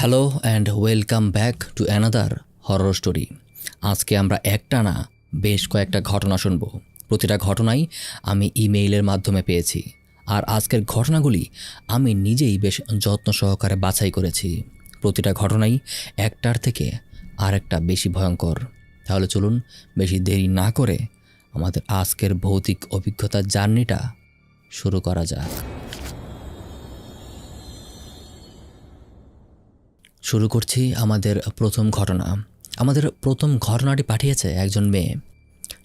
Hello and welcome back to another horror story. আজকে আমরা একটানা বেশ কয়েকটা ঘটনা শুনব। প্রতিটা ঘটনাই আমি ইমেইলের মাধ্যমে পেয়েছি, আর আজকের ঘটনাগুলি আমি নিজেই বেশ যত্ন সহকারে বাছাই করেছি। প্রতিটা ঘটনাই একটার থেকে আরেকটা বেশি ভয়ঙ্কর। তাহলে চলুন বেশি দেরি না করে আমাদের আজকের ভৌতিক অভিজ্ঞতার জার্নিটা শুরু করা যাক। শুরু করছি আমাদের প্রথম ঘটনা। আমাদের প্রথম ঘটনাটি পাঠিয়েছে একজন মেয়ে।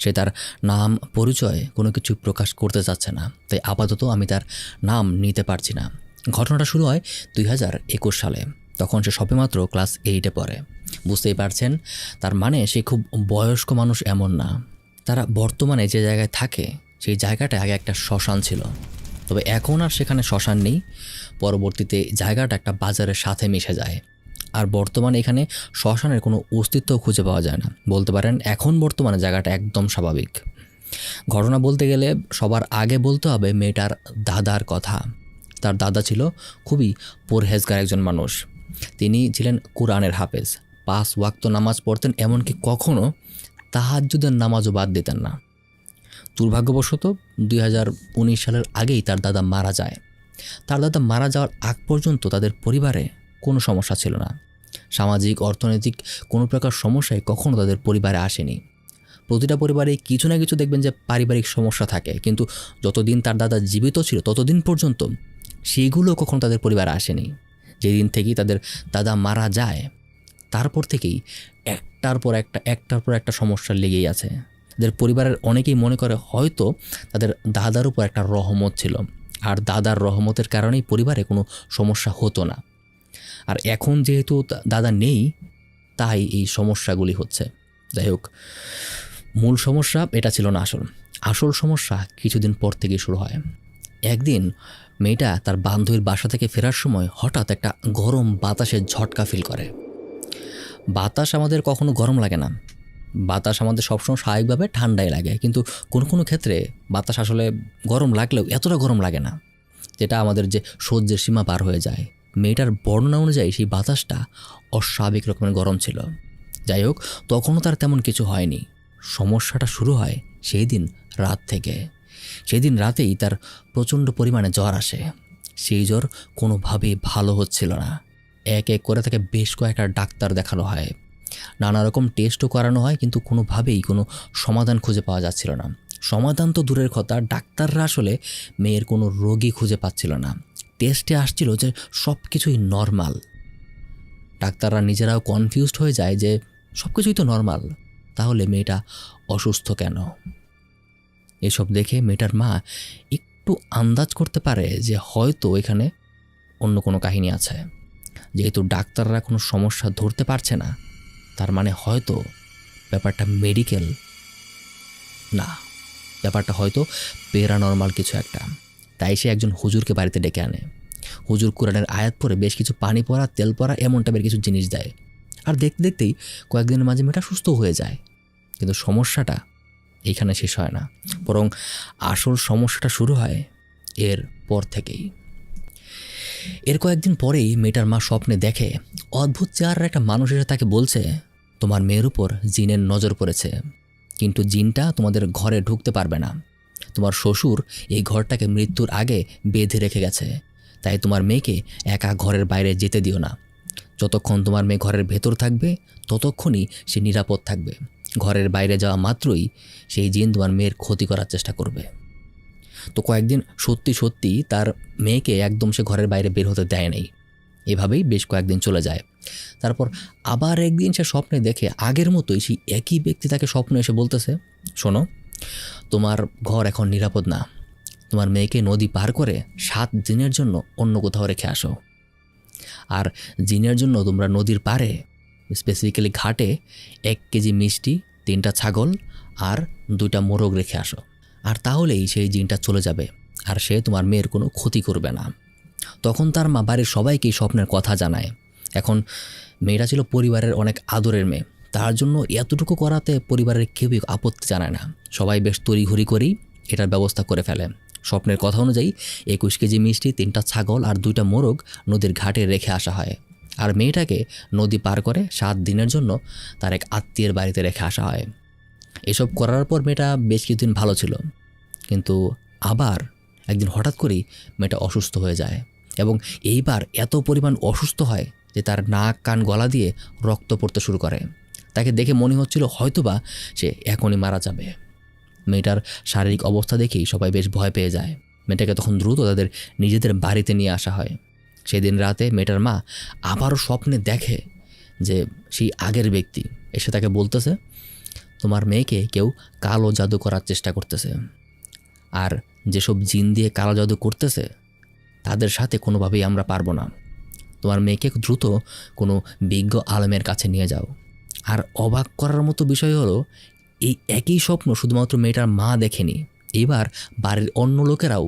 সে তার নাম পরিচয় কোনো কিছু প্রকাশ করতে চাচ্ছে না, তাই আপাতত আমি তার নাম নিতে পারছি না। ঘটনাটা শুরু হয় 2021 সালে। তখন সে সবেমাত্র ক্লাস 8-এ পড়ে। বুঝতেই পারছেন, তার মানে সে খুব বয়স্ক মানুষ এমন না। তারা বর্তমানে যে জায়গায় থাকে সেই জায়গাটা আগে একটা শ্মশান ছিল, তবে এখন আর সেখানে শ্মশান নেই। পরবর্তীতে জায়গাটা একটা বাজারের সাথে মিশে যায়, আর বর্তমানে এখানে শ্মশানের কোনো অস্তিত্ব খুঁজে পাওয়া যায় না। বলতে পারেন এখন বর্তমানে জায়গাটা একদম স্বাভাবিক। ঘটনা বলতে গেলে সবার আগে বলতে হবে মেয়েটার দাদার কথা। তার দাদা ছিল খুবই পরহেজগার একজন মানুষ। তিনি ছিলেন কোরআনের হাফেজ, 5 ওয়াক্ত নামাজ পড়তেন, এমনকি কখনও তাহাজ্জুদের নামাজও বাদ দিতেন না। দুর্ভাগ্যবশত 2019 সালের আগেই তার দাদা মারা যায়। তার দাদা মারা যাওয়ার আগ পর্যন্ত তাদের পরিবারে কোনো সমস্যা ছিল না। সামাজিক অর্থনৈতিক কোনো প্রকার সমস্যায় কখনো তাদের পরিবারে আসেনি। প্রতিটা পরিবারে কিছু না কিছু দেখবেন যে পারিবারিক সমস্যা থাকে, কিন্তু যতদিন তার দাদা জীবিত ছিল ততদিন পর্যন্ত সেগুলো কখনো তাদের পরিবারে আসেনি। যেদিন থেকেই তাদের দাদা মারা যায় তারপর থেকেই একটার পর একটা সমস্যা লেগেই আছে। তাদের পরিবারের অনেকেই মনে করে হয়তো তাদের দাদার উপর একটা রহমত ছিল, আর দাদার রহমতের কারণেই পরিবারে কোনো সমস্যা হতো না। আর এখন যেহেতু দাদা নেই, তাই এই সমস্যাগুলি হচ্ছে। যাই হোক, মূল সমস্যা এটা ছিল না। আসল সমস্যা কিছুদিন পর থেকেই শুরু হয়। একদিন মেয়েটা তার বান্ধবীর বাসা থেকে ফেরার সময় হঠাৎ একটা গরম বাতাসের ঝটকা ফিল করে। বাতাস আমাদের কখনো গরম লাগে না, বাতাস আমাদের সবসময় স্বাভাবিকভাবে ঠান্ডাই লাগে, কিন্তু কোনো কোনো ক্ষেত্রে বাতাস আসলে গরম লাগলেও এতটা গরম লাগে না, যেটা আমাদের যে সহ্যের সীমা পার হয়ে যায়। মেয়েটার বর্ণনা অনুযায়ী সেই বাতাসটা অস্বাভাবিক রকমের গরম ছিল। যাই হোক, তখনও তার তেমন কিছু হয়নি। সমস্যাটা শুরু হয় সেই দিন রাত থেকে। সেদিন রাতেই তার প্রচণ্ড পরিমাণে জ্বর আসে। সেই জ্বর কোনোভাবেই ভালো হচ্ছিল না। এক এক করে তাকে বেশ কয়েকটা ডাক্তার দেখানো হয়, নানা রকম টেস্টও করানো হয়, কিন্তু কোনোভাবেই কোনো সমাধান খুঁজে পাওয়া যাচ্ছিল না। সমাধান তো দূরের কথা, ডাক্তাররা আসলে মেয়ের কোনো রোগই খুঁজে পাচ্ছিল না। টেস্টে আসছিল যে সব কিছুই নর্মাল। ডাক্তাররা নিজেরাও কনফিউজড হয়ে যায় যে সব কিছুই তো নর্মাল, তাহলে মেয়েটা অসুস্থ কেন? এসব দেখে মেয়েটার মা একটু আন্দাজ করতে পারে যে হয়তো এখানে অন্য কোনো কাহিনী আছে। যেহেতু ডাক্তাররা কোনো সমস্যা ধরতে পারছে না, তার মানে হয়তো ব্যাপারটা মেডিকেল না, ব্যাপারটা হয়তো প্যারানর্মাল কিছু একটা। তাই সে একজন হুজুরকে বাড়িতে ডেকে আনে। হুজুর কোরআনের আয়াত পরে বেশ কিছু পানি পড়া, তেল পড়া, এমন টাইপের কিছু জিনিস দেয়। আর দেখতে দেখতেই কয়েকদিনের মাঝে মেয়েটা সুস্থ হয়ে যায়। কিন্তু সমস্যাটা এইখানে শেষ হয় না, বরং আসল সমস্যাটা শুরু হয় এর পর থেকেই। এর কয়েকদিন পরেই মেয়েটার মা স্বপ্নে দেখে অদ্ভুত চেহারার একটা মানুষ এসে তাকে বলছে, তোমার মেয়ের উপর জিনের নজর পড়েছে, কিন্তু জিনটা তোমাদের ঘরে ঢুকতে পারবে না। তোমার শ্বশুর এই ঘরটাকে মৃত্যুর আগে বেঁধে রেখে গেছে, তাই তোমার মেয়েকে একা ঘরের বাইরে যেতে দিও না। যতক্ষণ তোমার মেয়ে ঘরের ভেতর থাকবে ততক্ষণই সে নিরাপদ থাকবে। ঘরের বাইরে যাওয়া মাত্রই সেই জিন তোমার মেয়ের ক্ষতি করার চেষ্টা করবে। তো কয়েকদিন সত্যি সত্যি তার মেয়েকে একদম সে ঘরের বাইরে বের হতে দেয় নাই। এভাবেই বেশ কয়েকদিন চলে যায়। তারপর আবার একদিন সে স্বপ্নে দেখে আগের মতোই সেই একই ব্যক্তি তাকে স্বপ্নে এসে বলতেছে, শোনো, তোমার ঘর এখন নিরাপদ না। তোমার মেয়েকে নদী পার করে 7 দিনের জন্য অন্য কোথাও রেখে আসো। আর জিনের জন্য তোমরা নদীর পাড়ে, স্পেসিফিক্যালি ঘাটে 1 কেজি মিষ্টি, 3টা ছাগল আর 2টা মোরগ রেখে আসো। আর তাহলেই সেই জিনটা চলে যাবে, আর সে তোমার মেয়ের কোনো ক্ষতি করবে না। তখন তার মা বাড়ির সবাইকেই স্বপ্নের কথা জানায়। এখন মেয়েটা ছিল পরিবারের অনেক আদরের মেয়ে, তার জন্য এতটুকু করাতে পরিবারের কেউই আপত্তি জানায় না। সবাই বেশ তড়িঘড়ি করেই এটার ব্যবস্থা করে ফেলে। স্বপ্নের কথা অনুযায়ী 21 কেজি মিষ্টি, 3টা ছাগল আর 2টা মোরগ নদীর ঘাটে রেখে আসা হয়। আর মেয়েটাকে নদী পার করে 7 দিনের জন্য তার এক আত্মীয়ের বাড়িতে রেখে আসা হয়। এসব করার পর মেয়েটা বেশ কিছুদিন ভালো ছিল, কিন্তু আবার একদিন হঠাৎ করেই মেয়েটা অসুস্থ হয়ে যায় এবং এইবার এত পরিমাণ অসুস্থ হয় যে তার নাক কান গলা দিয়ে রক্ত পড়তে শুরু করে। তাকে দেখে মনে হচ্ছিল হয়তোবা সে এখনই মারা যাবে। মেয়েটার শারীরিক অবস্থা দেখেই সবাই বেশ ভয় পেয়ে যায়। মেয়েটাকে তখন দ্রুত তাদের নিজেদের বাড়িতে নিয়ে আসা হয়। সেদিন রাতে মেয়েটার মা আবারও স্বপ্নে দেখে যে সেই আগের ব্যক্তি এসে তাকে বলতেছে, তোমার মেয়েকে কেউ কালো জাদু করার চেষ্টা করতেছে, আর যেসব জিন দিয়ে কালো জাদু করতেছে তাদের সাথে কোনোভাবেই আমরা পারবো না। তোমার মেয়েকে দ্রুত কোনো বিজ্ঞ আলেমের কাছে নিয়ে যাও। আর অবাক করার মতো বিষয় হলো, এই একই স্বপ্ন শুধুমাত্র মেয়েটার মা দেখেনি, এবার বাড়ির অন্য লোকেরাও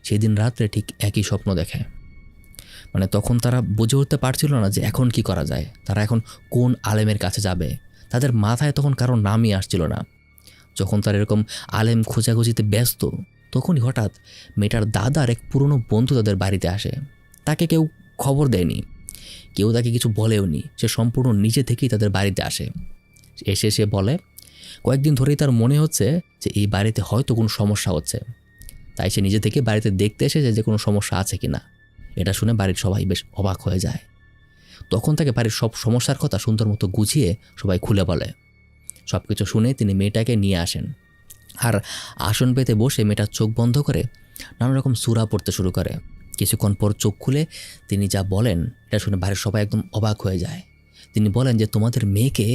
সেদিন রাত্রে ঠিক একই স্বপ্ন দেখে। মানে তখন তারা বুঝে উঠতে পারছিল না যে এখন কি করা যায়, তারা এখন কোন আলেমের কাছে যাবে। তাদের মাথায় তখন কারোর নামই আসছিল না। যখন তারা এরকম আলেম খোঁজাখুঁজিতে ব্যস্ত, তখনই হঠাৎ মেয়েটার দাদার এক পুরনো বন্ধু তাদের বাড়িতে আসে। তাকে কেউ খবর দেয়নি, কেউ তাকে কিছু বলেওনি, সে সম্পূর্ণ নিজে থেকেই তাদের বাড়িতে আসে। এসে সে বলে, কয়েকদিন ধরেই তার মনে হচ্ছে যে এই বাড়িতে হয়তো কোনো সমস্যা হচ্ছে, তাই সে নিজে থেকে বাড়িতে দেখতে এসেছে যে কোনো সমস্যা আছে কিনা। এটা শুনে বাড়ির সবাই বেশ অবাক হয়ে যায়। তখন তাকে বাড়ির সব সমস্যার কথা সুন্দর মতো গুছিয়ে সবাই খুলে বলে। সব কিছু শুনে তিনি মেয়েটাকে নিয়ে আসেন, আর আসন পেতে বসে মেয়েটার চোখ বন্ধ করে নানা রকম সূরা পড়তে শুরু করে। কিছুক্ষণ পর চোখ খুলে তিনি যা বলেন এটা শুনে বাড়ির সবাই একদম অবাক হয়ে যায়। তিনি বলেন যে তোমাদের মেয়েকে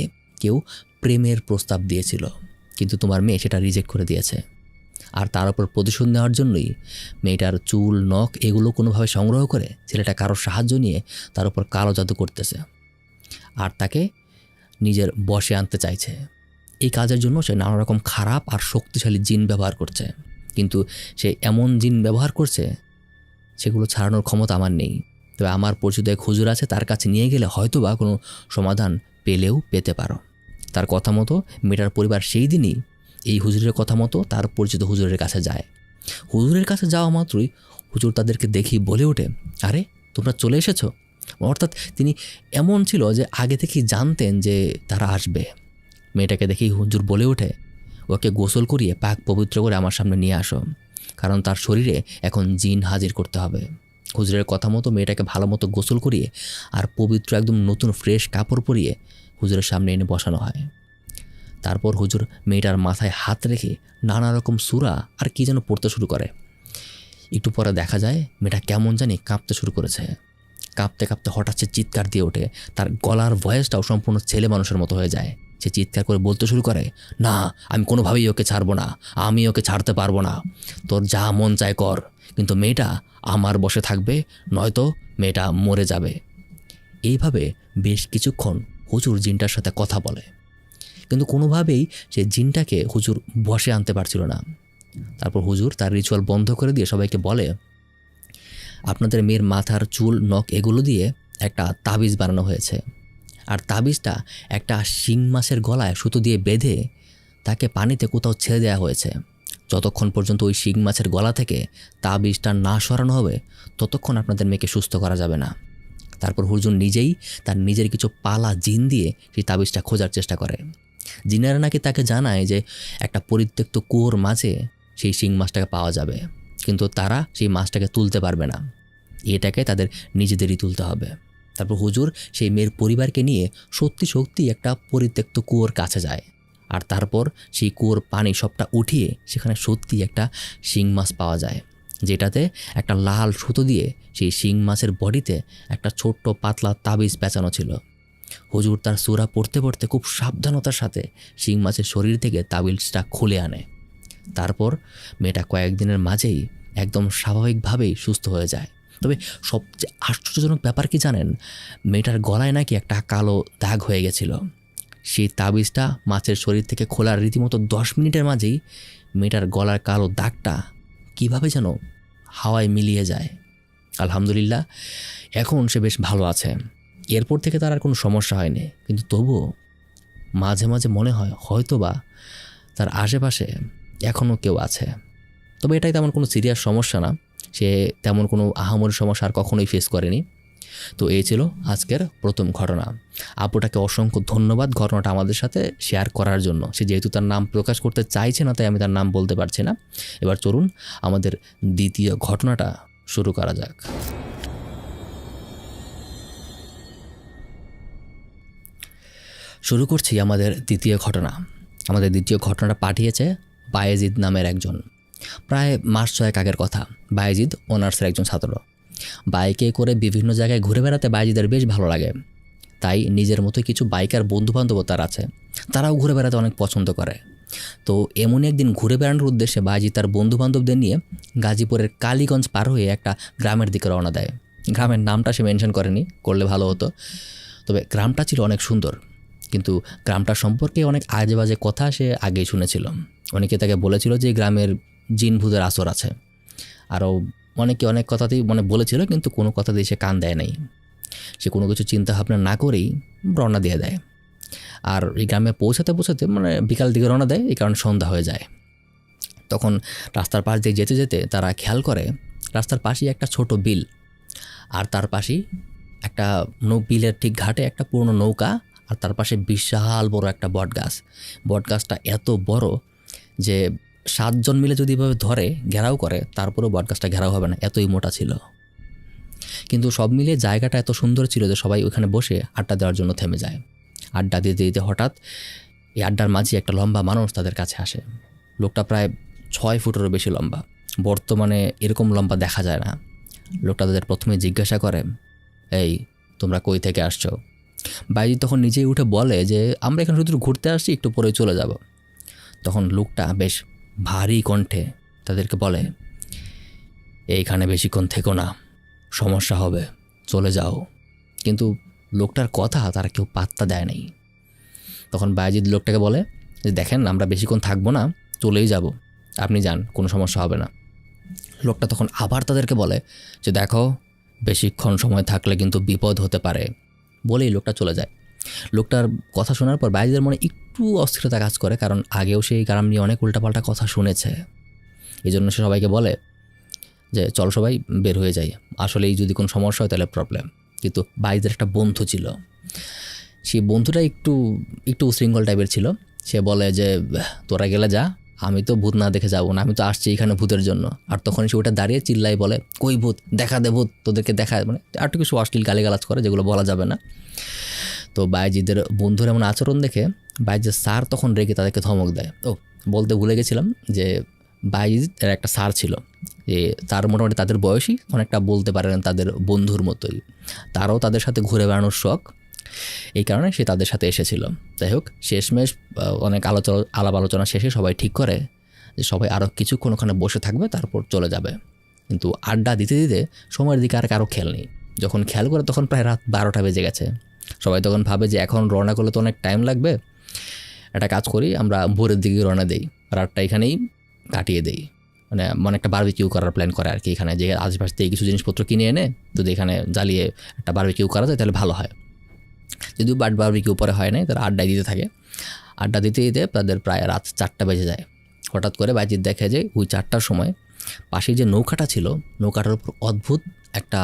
কেউ প্রেমের প্রস্তাব দিয়েছিল, কিন্তু তোমার মেয়ে সেটা রিজেক্ট করে দিয়েছে। আর তার উপর প্রতিশোধ নেওয়ার জন্যই মেয়েটার চুল নখ এগুলো কোনোভাবে সংগ্রহ করে ছেলেটা কারোর সাহায্য নিয়ে তার উপর কালো জাদু করতেছে আর তাকে নিজের বশে আনতে চাইছে। এই কাজের জন্য সে নানা রকম খারাপ আর শক্তিশালী জিন ব্যবহার করছে, কিন্তু সে এমন জিন ব্যবহার করছে সেগুলো ছাড়ানোর ক্ষমতা আমার নেই। তবে আমার পরিচিত এক হুজুর আছে, তার কাছে নিয়ে গেলে হয়তো বা কোনো সমাধান পেলেও পেতে পারো। তার কথা মতো মেয়েটার পরিবার সেই দিনই এই হুজুরের কথা মতো তার পরিচিত হুজুরের কাছে যায়। হুজুরের কাছে যাওয়া মাত্রই হুজুর তাদেরকে দেখি বলে ওঠে, আরে তোমরা চলে এসেছো। অর্থাৎ তিনি এমন ছিল যে আগে থেকেই জানতেন যে তারা আসবে। মেয়েটাকে দেখেই হুজুর বলে ওঠে, ওকে গোসল করিয়ে পাক পবিত্র করে আমার সামনে নিয়ে আসো, কারণ তার শরীরে এখন জিন হাজির করতে হবে। হুজুরের কথা মতো মেয়েটাকে ভালো মতো গোসল করিয়ে আর পবিত্র একদম নতুন ফ্রেশ কাপড় পরিয়ে হুজুরের সামনে এনে বসানো হয়। তারপর হুজুর মেয়েটার মাথায় হাত রেখে নানা রকম সূরা আর কি যেন পড়তে শুরু করে। একটু পরে দেখা যায় মেয়েটা কেমন জানি কাঁপতে শুরু করেছে। কাঁপতে কাঁপতে হঠাৎ সে চিৎকার দিয়ে ওঠে। তার গলার ভয়েসটাও সম্পূর্ণ ছেলে মানুষের মতো হয়ে যায়। সে চিৎকার করে বলতে শুরু করে, না আমি কোনোভাবেই ওকে ছাড়বো না, আমি ওকে ছাড়তে পারবো না, তোর যা মন চায় কর, কিন্তু মেয়েটা আমার বসে থাকবে, নয়তো মেয়েটা মরে যাবে। এইভাবে বেশ কিছুক্ষণ হুজুর জিনটার সাথে কথা বলে, কিন্তু কোনোভাবেই সে জিনটাকে হুজুর বসে আনতে পারছিল না। তারপর হুজুর তার রিচুয়াল বন্ধ করে দিয়ে সবাইকে বলে, আপনাদের মেয়ের মাথার চুল নখ এগুলো দিয়ে একটা তাবিজ বানানো হয়েছে, আর তাবিজটা একটা শিং মাছের গলায় সুতো দিয়ে বেঁধে তাকে পানিতে কোথাও ছেড়ে দেওয়া হয়েছে। যতক্ষণ পর্যন্ত ওই শিং মাছের গলা থেকে তাবিজটা না সরানো হবে ততক্ষণ আপনাদের মেয়েকে সুস্থ করা যাবে না। তারপর হুজুর নিজেই তার নিজের কিছু পালা জিন দিয়ে সেই তাবিজটা খোঁজার চেষ্টা করে। জিনেরা নাকি তাকে জানায় যে একটা পরিত্যক্ত কুয়োর মাঝে সেই শিং মাছটাকে পাওয়া যাবে, কিন্তু তারা সেই মাছটাকে তুলতে পারবে না, এটাকে তাদের নিজেদেরই তুলতে হবে। তারপর হুজুর সেই মেয়ের পরিবারকে নিয়ে সত্যি একটা পরিত্যক্ত কুয়োর কাছে যায়, আর তারপর সেই কুয়োর পানি সবটা উঠিয়ে সেখানে সত্যি একটা শিং মাছ পাওয়া যায়, যেটাতে একটা লাল সুতো দিয়ে সেই শিং মাছের বডিতে একটা ছোট্ট পাতলা তাবিজ পেঁচানো ছিল। হুজুর তার সূরা পড়তে পড়তে খুব সাবধানতার সাথে শিং মাছের শরীর থেকে তাবিজটা খুলে আনে। তারপর মেয়েটা কয়েকদিনের মাঝেই একদম স্বাভাবিকভাবেই সুস্থ হয়ে যায়। তবে সবচেয়ে আশ্চর্যজনক ব্যাপার কি জানেন, মেয়েটার গলায় নাকি একটা কালো দাগ হয়ে গেছিল। সেই তাবিজটা মাছের শরীর থেকে খোলার রীতিমতো 10 মিনিটের মাঝেই মেয়েটার গলার কালো দাগটা কিভাবে যেন হাওয়ায় মিলিয়ে যায়। আলহামদুলিল্লাহ, এখন সে বেশ ভালো আছে। এরপর থেকে তার আর কোনো সমস্যা হয়নি, কিন্তু তবুও মাঝে মাঝে মনে হয় হয়তোবা তার আশেপাশে এখনও কেউ আছে। তবে এটাই তেমন কোনো সিরিয়াস সমস্যা না, সে তেমন কোনো আহামরি সমস্যা আর কখনোই ফেস করেনি। তো এই ছিল আজকের প্রথম ঘটনা। আপুটাকে অসংখ্য ধন্যবাদ ঘটনাটা আমাদের সাথে শেয়ার করার জন্য। সে যেহেতু তার নাম প্রকাশ করতে চাইছে না, তাই আমি তার নাম বলতে পারছি না। এবার চলুন আমাদের দ্বিতীয় ঘটনাটা শুরু করা যাক। শুরু করছি আমাদের দ্বিতীয় ঘটনা। আমাদের দ্বিতীয় ঘটনাটা পাঠিয়েছে বায়েজিদ নামের একজন। প্রায় মাস 6 আগের কথা। বায়েজিদ অনার্সের একজন ছাত্র। বাইকে করে বিভিন্ন জায়গায় ঘুরে বেড়াতে বায়েজিদের বেশ ভালো লাগে। তাই নিজের মতো কিছু বাইকার বন্ধুবান্ধবও তার আছে, তারাও ঘুরে বেড়াতে অনেক পছন্দ করে। তো এমনই একদিন ঘুরে বেড়ানোর উদ্দেশ্যে বায়েজিদ তার বন্ধুবান্ধবদের নিয়ে গাজীপুরের কালীগঞ্জ পার হয়ে একটা গ্রামের দিকে রওনা দেয়। গ্রামের নামটা সে মেনশন করেনি, করলে ভালো হতো। তবে গ্রামটা ছিল অনেক সুন্দর, কিন্তু গ্রামটা সম্পর্কে অনেক আজে বাজে কথা সে আগেই শুনেছিল। অনেকে তাকে বলেছিল যে গ্রামের জিন ভূতের আসর আছে। আরও অনেকে অনেক কথাতেই বলেছিল, কিন্তু কোনো কথাতেই সে কান দেয় নাই। সে কোনো কিছু চিন্তা ভাবনা না করেই রওনা দিয়ে দেয়। আর এই গ্রামে পৌঁছাতে পৌঁছাতে বিকাল দিকে রওনা দেয়, এই কারণে সন্ধ্যা হয়ে যায়। তখন রাস্তার পাশ দিয়ে যেতে যেতে তারা খেয়াল করে রাস্তার পাশেই একটা ছোট বিল, আর তার পাশেই একটা বিলের ঠিক ঘাটে একটা পুরনো নৌকা, আর তার পাশে বিশাল বড় একটা বটগাছ। বটগাছটা এত বড় যে 7 জন মিলে যদি এভাবে ধরে ঘেরাও করে, তারপরেও বটগাছটা ঘেরাও হবে না, এতই মোটা ছিল। কিন্তু সব মিলিয়ে জায়গাটা এত সুন্দর ছিল যে সবাই ওখানে বসে আড্ডা দেওয়ার জন্য থেমে যায়। আড্ডা দিতে দিতে হঠাৎ এই আড্ডার মাঝে একটা লম্বা মানুষ তাদের কাছে আসে। লোকটা প্রায় 6 ফুটেরও বেশি লম্বা। বর্তমানে এরকম লম্বা দেখা যায় না। লোকটা তাদের প্রথমে জিজ্ঞাসা করে, এই তোমরা কই থেকে আসছো? বাইজি তখন নিজেই উঠে বলে যে আমরা এখানে শুধু ঘুরতে আসছি, একটু পরে চলে যাব। তখন লোকটা বেশ ভারী কণ্ঠে তাদেরকে বলে, এইখানে বেশিক্ষণ থেকো না, সমস্যা হবে, চলে যাও। কিন্তু লোকটার কথা তারা কেউ পাত্তা দেয় নাই। তখন বায়েজিদ লোকটাকে বলে যে দেখেন, আমরা বেশিক্ষণ থাকবো না, চলেই যাব, আপনি যান, কোনো সমস্যা হবে না। লোকটা তখন আবার তাদেরকে বলে যে দেখো, বেশিক্ষণ সময় থাকলে কিন্তু বিপদ হতে পারে, বলেই লোকটা চলে যায়। লোকটার কথা শোনার পর বায়েজিদের মনে একটু অস্থিরতা কাজ করে, কারণ আগেও সেই গ্রাম নিয়ে অনেক উল্টাপাল্টা কথা শুনেছে। এই জন্য সে সবাইকে বলে যে চলো সবাই বের হয়ে যাই, আসলেই যদি কোনো সমস্যা হয় তাহলে প্রবলেম। কিন্তু বায়েজিদের একটা বন্ধু ছিল, সেই বন্ধুটা একটু উশৃঙ্খল টাইপের ছিল। সে বলে যে তোরা গেলে যা, আমি তো ভূত না দেখে যাবো না, আমি তো আসছি এখানে ভূতের জন্য। আর তখন সে ওটা দাঁড়িয়ে চিল্লাই বলে, কই ভূত, দেখা দে ভূত, তোদেরকে দেখা, আর একটু কিছু অশ্লীল গালিগালাজ করে যেগুলো বলা যাবে না। তো বায়েজিদের বন্ধুর এমন আচরণ দেখে বায়েজিদের স্যার তখন রেগে তাদেরকে ধমক দেয়। বলতে ভুলে গেছিলাম যে বায়েজিদের একটা স্যার ছিল, যে তার মোটামুটি তাদের বয়সী, অনেকটা বলতে পারেন তাদের বন্ধুর মতোই। তারাও তাদের সাথে ঘুরে বেড়ানোর শখ, এই কারণে সে তাদের সাথে এসেছিল। যাই হোক, শেষমেশ অনেক আলাপ আলোচনা শেষে সবাই ঠিক করে যে সবাই আরও কিছুক্ষণ ওখানে বসে থাকবে, তারপর চলে যাবে। কিন্তু আড্ডা দিতে দিতে সময়ের দিকে আর কারো খেয়াল নেই। যখন খেয়াল করে তখন প্রায় রাত 12টা বেজে গেছে। সবাই তখন ভাবে যে এখন রওনা করলে তো অনেক টাইম লাগবে, একটা কাজ করি, আমরা ভোরের দিকে রওনা দেই, রাতটা এখানেই কাটিয়ে দেই। একটা বারবিকিউ করার প্ল্যান করে আর কি, এখানে যে আশেপাশ থেকে কিছু জিনিসপত্র কিনে এনে যদি এখানে জ্বালিয়ে একটা বারবিকিউ করা যায় তাহলে ভালো হয়। যদিও বারবিকিউ পরে হয় নাই, তারা আড্ডায় দিতে থাকে। আড্ডা দিতে দিতে তাদের প্রায় রাত 4টা বেজে যায়। হঠাৎ করে বায়েজিদ দেখে যে ওই 4টার সময় পাশে যে নৌকাটা ছিল, নৌকাটার উপর অদ্ভুত একটা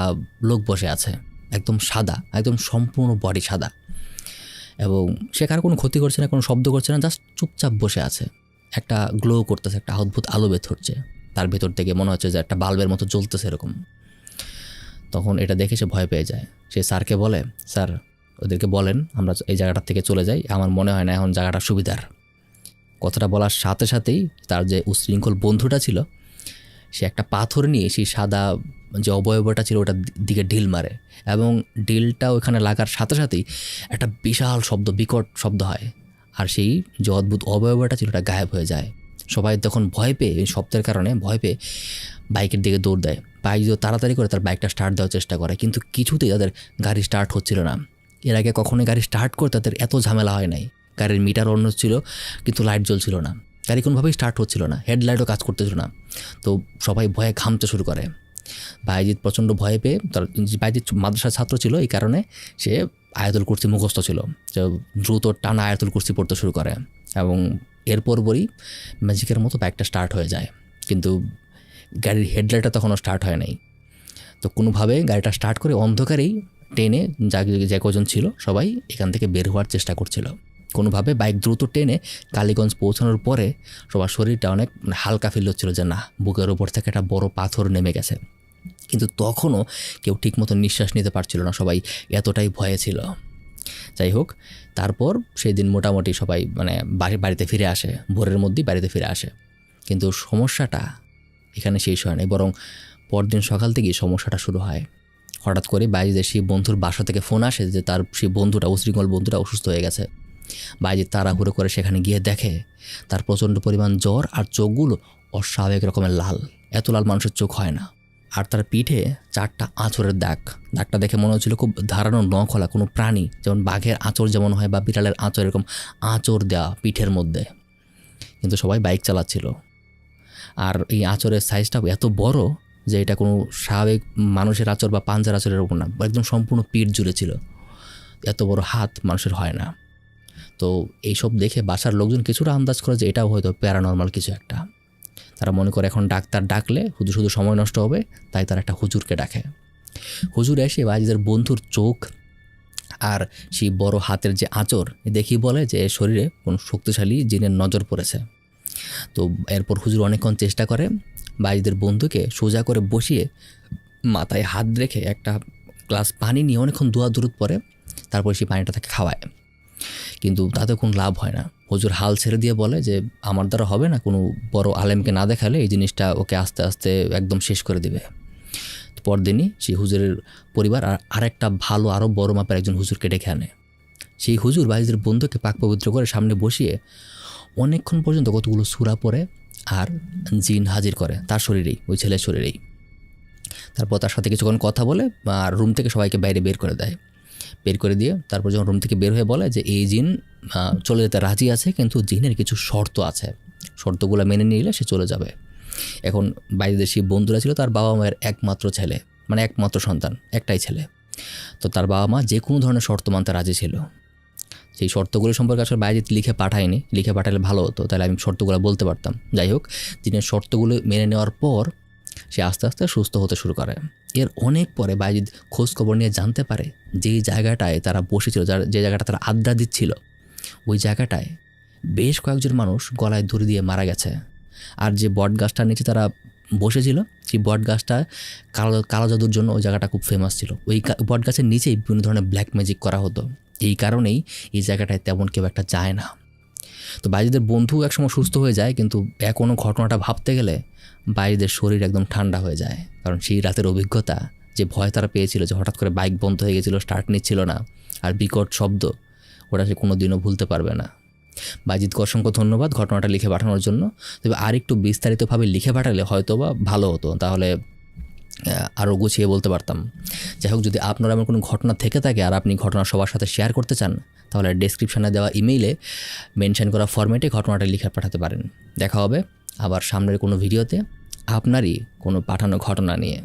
লোক বসে আছে, একদম সাদা, একদম সম্পূর্ণ বডি সাদা, এবং সে কারো কোনো ক্ষতি করছে না, কোনো শব্দ করছে না, জাস্ট চুপচাপ বসে আছে। একটা গ্লো করতেছে, একটা অদ্ভুত আলো বের হচ্ছে তার ভেতর থেকে, মনে হচ্ছে যে একটা বাল্বের মতো জ্বলতেছে এরকম। তখন এটা দেখে সে ভয় পেয়ে যায়। সে স্যারকে বলে, স্যার ওদেরকে বলেন আমরা এই জায়গাটার থেকে চলে যাই, আমার মনে হয় না এখন জায়গাটা সুবিধার। কথাটা বলার সাথে সাথেই তার যে উশৃঙ্খল বন্ধুটা ছিল, সে একটা পাথর নিয়ে সেই সাদা যে অবয়বটা ছিল ওটার দিকে ঢিল মারে, এবং ঢিলটা ওখানে লাগার সাথে সাথেই একটা বিশাল শব্দ, বিকট শব্দ হয়, আর সেই যে অদ্ভুত অবয়বটা ছিল ওটা গায়েব হয়ে যায়। সবাই তখন ভয় পেয়ে, এই শব্দের কারণে ভয় পেয়ে বাইকের দিকে দৌড় দেয়। বাইক তাড়াতাড়ি করে তার বাইকটা স্টার্ট দেওয়ার চেষ্টা করে, কিন্তু কিছুতেই তাদের গাড়ি স্টার্ট হচ্ছিল না। এর আগে কখনোই গাড়ি স্টার্ট করে তাদের এত ঝামেলা হয় নাই। গাড়ির মিটার অন্য ছিল, কিন্তু লাইট জ্বলছিল না, গাড়ি কোনোভাবেই স্টার্ট হচ্ছিল না, হেডলাইটও কাজ করতেছিল না। তো সবাই ভয়ে ঘামতে শুরু করে। বায়েজিদ প্রচণ্ড ভয় পেয়ে, তার বায়েজিদ মাদ্রাসার ছাত্র ছিল, এই কারণে সে আয়াতুল কুরসি মুখস্থ ছিল, যে দ্রুত টানা আয়াতুল কুরসি পড়তে শুরু করে, এবং এর পরপরই ম্যাজিকের মতো বাইকটা স্টার্ট হয়ে যায়। কিন্তু গাড়ির হেডলাইটটা তখনও স্টার্ট হয় নাই। তো কোনোভাবে গাড়িটা স্টার্ট করে অন্ধকারেই টেনে যে কজন ছিল সবাই এখান থেকে বের হওয়ার চেষ্টা করছিল। কোনোভাবে বাইক দ্রুত টেনে কালীগঞ্জ পৌঁছানোর পরে সবার শরীরটা অনেক হালকা ফিল হচ্ছিল যে না, বুকের ওপর থেকে একটা বড় পাথর নেমে গেছে। কিন্তু তখনও কেউ ঠিকমতো নিঃশ্বাস নিতে পারছিল না, সবাই এতটাই ভয়ে ছিল। যাই হোক, তারপর সেই দিন মোটামুটি সবাই বাড়িতে ফিরে আসে, ভোরের মধ্যেই বাড়িতে ফিরে আসে। কিন্তু সমস্যাটা এখানে শেষ হয় না, বরং পরদিন সকাল থেকেই সমস্যাটা শুরু হয়। হঠাৎ করে বাইজিদের সেই বন্ধুর বাসা থেকে ফোন আসে যে তার সেই বন্ধুটা, উশৃঙ্খল বন্ধুটা অসুস্থ হয়ে গেছে। বাইজিদ তাড়াহুড়ো করে সেখানে গিয়ে দেখে তার প্রচণ্ড পরিমাণ জ্বর আর চোখগুলো অস্বাভাবিক রকমের লাল, এত লাল মানুষের চোখ হয় না। আর তার পিঠে 4টা আঁচড়ের দাগটা দেখে মনে হচ্ছিল খুব ধারানো নখওয়ালা কোনো প্রাণী, যেমন বাঘের আঁচড় যেমন হয় বা বিড়ালের আঁচড়, এরকম আঁচড় দেওয়া পিঠের মধ্যে। কিন্তু সবাই বাইক চালাচ্ছিল, আর এই আঁচড়ের সাইজটা এত বড় যে এটা কোনো স্বাভাবিক মানুষের আঁচড় বা পাঞ্জার আঁচড়ের উপর না, একদম সম্পূর্ণ পিঠ জুড়ে ছিল। এত বড় হাত মানুষের হয় না। তো এইসব দেখে বাসার লোকজন কিছুটা আন্দাজ করে যে এটাও হয়তো প্যারানর্মাল কিছু একটা। তারা মনে করে এখন ডাক্তার ডাকলে শুধু সময় নষ্ট হবে, তাই তারা একটা হুজুরকে ডাকে। হুজুর এসে বাইজিদের বন্ধুর চোখ আর সেই বড় হাতের যে আঁচড় দেখি বলে যে শরীরে কোনো শক্তিশালী জিনের নজর পড়েছে। তো এরপর হুজুর অনেকক্ষণ চেষ্টা করে বাইজিদের বন্ধুকে সোজা করে বসিয়ে মাথায় হাত রেখে একটা গ্লাস পানি নিয়ে অনেকক্ষণ দোয়া দূরত পরে তারপর সেই পানিটা তাকে খাওয়ায়। কিন্তু তাতে কোনো লাভ হয় না। হুজুর হাল ছেড়ে দিয়ে বলে যে আমার দ্বারা হবে না, কোনো বড় আলেমকে না দেখালে এই জিনিসটা ওকে আস্তে আস্তে একদম শেষ করে দেবে। পরদিনই সেই হুজুরের পরিবার আরেকটা ভালো আরও বড় মাপের একজন হুজুরকে ডেকে আনে। সেই হুজুর বাইজিদের বন্ধুকে পাক পবিত্র করে সামনে বসিয়ে অনেকক্ষণ পর্যন্ত কতগুলো সূরা পড়ে আর জিন হাজির করে তার শরীরেই, ওই ছেলের শরীরেই। তারপর তার সাথে কিছুক্ষণ কথা বলে আর রুম থেকে সবাইকে বাইরে বের করে দেয়। বের করে দিয়ে তারপর যখন রুম থেকে বের হয়ে বলে যে এই জিন চলে যেতে রাজি আছে, কিন্তু জিনের কিছু শর্ত আছে, শর্তগুলো মেনে নিলে সে চলে যাবে। এখন বাইরের সেই বন্ধুরা ছিল তার বাবা মায়ের একমাত্র ছেলে, একমাত্র সন্তান, একটাই ছেলে। তো তার বাবা মা যে কোনো ধরনের শর্ত মানতে রাজি ছিল। সেই শর্তগুলো সম্পর্কে আসলে বাইজিদ লিখে পাঠায়নি, লিখে পাঠালে ভালো হতো, তাহলে আমি শর্তগুলো বলতে পারতাম। যাই হোক, জিনের শর্তগুলো মেনে নেওয়ার পর সে আস্তে আস্তে সুস্থ হতে শুরু করে। এর অনেক পরে বাইজিদ খোঁজ খবর নিয়ে জানতে পারে যেই জায়গাটায় তারা বসেছিল, যে জায়গাটা তারা আড্ডা দিচ্ছিল, ওই জায়গাটায় বেশ কয়েকজন মানুষ গলায় দড়ি দিয়ে মারা গেছে। আর যে বট গাছটার নিচে তারা বসেছিল, সেই বট গাছটা কালো জাদুর জন্য ওই জায়গাটা খুব ফেমাস ছিল। ওই বট গাছের নিচেই বিভিন্ন ধরনের ব্ল্যাক ম্যাজিক করা হতো। এই কারণেই এই জায়গাটায় তেমন কেউ একটা যায় না। তো বাইজিদের বন্ধু একসময় সুস্থ হয়ে যায়, কিন্তু এখনও ঘটনাটা ভাবতে গেলে বাইজিদের শরীর একদম ঠান্ডা হয়ে যায়। কারণ সেই রাতের অভিজ্ঞতা, যে ভয় তারা পেয়েছিল যে হঠাৎ করে বাইক বন্ধ হয়ে গেছিলো, স্টার্ট নিচ্ছিল না, আর বিকট শব্দ, ওটা সে কোনো দিনও ভুলতে পারবে না। বাইজিদকে অসংখ্য ধন্যবাদ ঘটনাটা লিখে পাঠানোর জন্য। তবে আর একটু বিস্তারিতভাবে লিখে পাঠালে হয়তো বা ভালো হতো, তাহলে আরও গুছিয়ে বলতে পারতাম। যাই হোক, যদি আপনার এমন কোনো ঘটনা থেকে থাকে আর আপনি ঘটনা সবার সাথে শেয়ার করতে চান, তাহলে ডেসক্রিপশানে দেওয়া ইমেইলে মেনশন করা ফরম্যাটে ঘটনাটা লিখে পাঠাতে পারেন। দেখা হবে আবার সামনের কোনো ভিডিওতে আপনারই কোনো পাঠানো ঘটনা নিয়ে।